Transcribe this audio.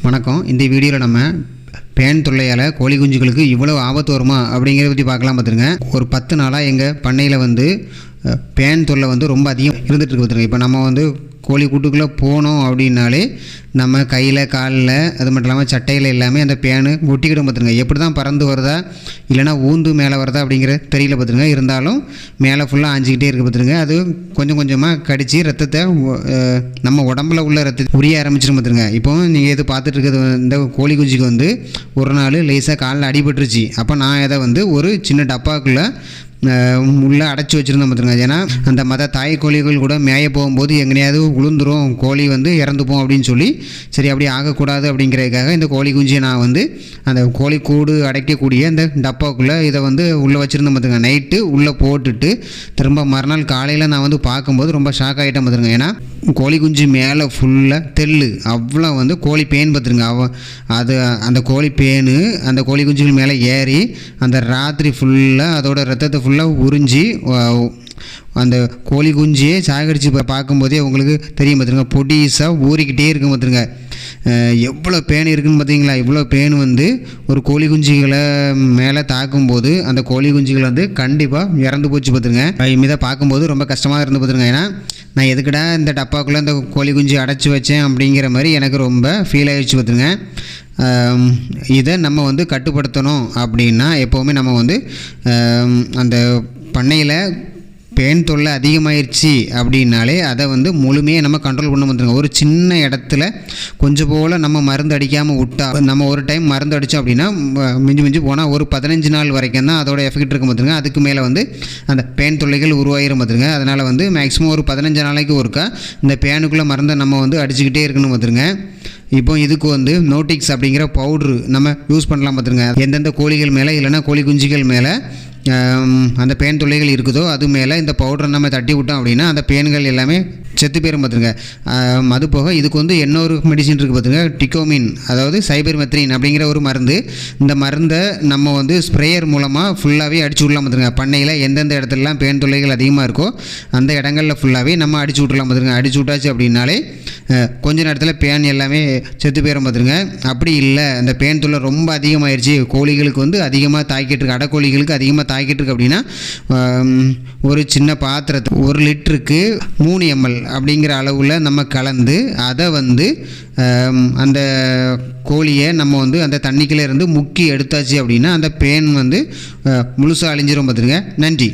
வணக்கம். இந்த வீடியோவில் நம்ம பேன் தொல்லையால் கோழி குஞ்சுகளுக்கு இவ்வளோ ஆபத்து வருமா அப்படிங்கிறத பற்றி பார்க்கலாம். பார்த்துருங்க, ஒரு 10 நாளாக எங்கள் பண்ணையில் பேன் தொல்லை ரொம்ப அதிகம் இருந்துகிட்டு இருக்கு. பார்த்துருங்க, இப்போ நம்ம கோழி கூட்டுக்குள்ளே போனோம் அப்படின்னாலே நம்ம கையில் காலில் அது மட்டும் இல்லாமல் சட்டையில் எல்லாமே அந்த பேனு ஒட்டிக்கிடும். பார்த்துருங்க, எப்படி தான் பறந்து வருதா இல்லைனா ஊந்து மேலே வருதா அப்படிங்கிற தெரியல. பார்த்துருங்க, இருந்தாலும் மேலே ஃபுல்லாக ஆஞ்சிக்கிட்டே இருக்குது. பார்த்துருங்க, அது கொஞ்சம் கொஞ்சமாக கடித்து ரத்தத்தை நம்ம உடம்புல உள்ள ரத்தத்தை உரிய ஆரம்பிச்சிடும். பார்த்துருங்க, இப்போ நீங்கள் எது பார்த்துட்டு இருக்கிறது இந்த கோழி குஞ்சுக்கு ஒரு நாள் லேசாக காலில் அடிபட்டுருச்சு. அப்போ நான் இதை ஒரு சின்ன டப்பாக்குள்ளே உள்ளே அடைச்சி வச்சுருந்தோம். பார்த்துருங்க, ஏன்னா அந்த மற்ற தாய் கோழிகள் கூட மேய போகும்போது எங்கேயாவது உளுந்துரும், கோழி இறந்துப்போம் அப்படின்னு சொல்லி, சரி அப்படி ஆகக்கூடாது அப்படிங்கிறதுக்காக இந்த கோழி குஞ்சியை நான் அந்த கோழி கூடு அடைக்கக்கூடிய இந்த டப்பாக்குள்ளே இதை உள்ளே வச்சுருந்தேன். பார்த்துருங்க, நைட்டு உள்ளே போட்டுட்டு திரும்ப மறுநாள் காலையில் நான் பார்க்கும்போது ரொம்ப ஷாக் ஆகிட்டேன். பார்த்துருங்க, ஏன்னா கோழி குஞ்சு மேலே ஃபுல்லாக தெல்லு அவ்வளோ கோழி பேன். பார்த்துருங்க, அது அந்த கோழி பேனு அந்த கோழி குஞ்சுகள் மேலே ஏறி அந்த ராத்திரி ஃபுல்லாக அதோட ரத்தத்தை ஃபுல்லாக உறிஞ்சி அந்த கோழி குஞ்சியே சாகடிச்சு பார்க்கும்போதே உங்களுக்கு தெரியும். பார்த்துருங்க, பொடிசாக ஊறிக்கிட்டே இருக்கும். பார்த்துருங்க, எவ்வளோ பேன் இருக்குதுன்னு பார்த்தீங்களா? இவ்வளோ பேன் ஒரு கோழி குஞ்சுகளை மேலே தாக்கும்போது அந்த கோழி குஞ்சுகள் கண்டிப்பாக இறந்து போச்சு. பார்த்துருங்க, இதை பார்க்கும்போது ரொம்ப கஷ்டமாக இருந்து. பார்த்துருங்க, ஏன்னா நான் எதுக்கடா இந்த டப்பாக்குள்ளே அந்த கோழி குஞ்சு அடைச்சி வச்சேன் அப்படிங்கிற மாதிரி எனக்கு ரொம்ப ஃபீல் ஆகிடுச்சு. பார்த்துருங்க, இதை நம்ம கட்டுப்படுத்தணும் அப்படின்னா எப்போவுமே நம்ம அந்த பண்ணையில் பேன் தொல்லை அதிகமாகிடுச்சு அப்படின்னாலே அதை முழுமையாக நம்ம கண்ட்ரோல் பண்ண வந்துருங்க. ஒரு சின்ன இடத்துல கொஞ்சம் போல் நம்ம மருந்து அடிக்காமல் விட்டால், நம்ம ஒரு டைம் மருந்து அடித்தோம் அப்படின்னா மிஞ்சி போனால் ஒரு 15 நாள் வரைக்கும் தான் அதோட எஃபெக்ட் இருக்க பார்த்துருங்க. அதுக்கு மேலே அந்த பேன் தொல்லைகள் உருவாகிரும். பார்த்துருங்க, அதனால் மேக்ஸிமம் ஒரு 15 நாளைக்கு ஒருக்கா இந்த பேனுக்குள்ளே மருந்தை நம்ம அடிச்சுக்கிட்டே இருக்கணும். பார்த்துருங்க, இப்போ இதுக்கு நோட்டிக்ஸ் அப்படிங்கிற பவுட்ரு நம்ம யூஸ் பண்ணலாம். பார்த்துருங்க, எந்தெந்த கோழிகள் மேலே இல்லைனா கோழி குஞ்சுகள் மேலே அந்த பேன் தொல்லைகள் இருக்குதோ அது மேலே இந்த பவுடரை நம்ம தட்டி விட்டோம் அப்படின்னா அந்த பேன்கள் எல்லாமே செத்து பேரும். பார்த்துருங்க, அது போக இதுக்கு இன்னொரு மெடிசின் இருக்குது. பார்த்துருங்க, டிகோமின், அதாவது சைபர்மெத்ரின் அப்படிங்கிற ஒரு மருந்து. இந்த மருந்தை நம்ம ஸ்ப்ரேயர் மூலமாக ஃபுல்லாகவே அடிச்சு விடலாம். பார்த்துருங்க, பண்ணையில் எந்தெந்த இடத்துலலாம் பேன் தொல்லைகள் அதிகமாக இருக்கோ அந்த இடங்களில் ஃபுல்லாகவே நம்ம அடிச்சு விட்றலாம். பார்த்துருங்க, அடிச்சு விட்டாச்சு அப்படின்னாலே கொஞ்ச நேரத்தில் பேன் எல்லாமே செத்து போயிடும். பார்த்துருங்க, அப்படி இல்லை அந்த பேன் தொல்லை ரொம்ப அதிகமாகிடுச்சு, கோழிகளுக்கு அதிகமாக தாக்கிட்டு இருக்கு, அடைக்கோழிகளுக்கு அதிகமாக தாக்கிட்டு இருக்கு அப்படின்னா ஒரு சின்ன பாத்திரத்தை 1 லிட்டருக்கு 3 ml அப்படிங்கிற அளவில் நம்ம கலந்து அதை அந்த கோழியை நம்ம அந்த தண்ணிக்குள்ளே இருந்து முக்கி எடுத்தாச்சு அப்படின்னா அந்த பேன் முழுசாக அழிஞ்சிரும். பார்த்துருங்க, நன்றி.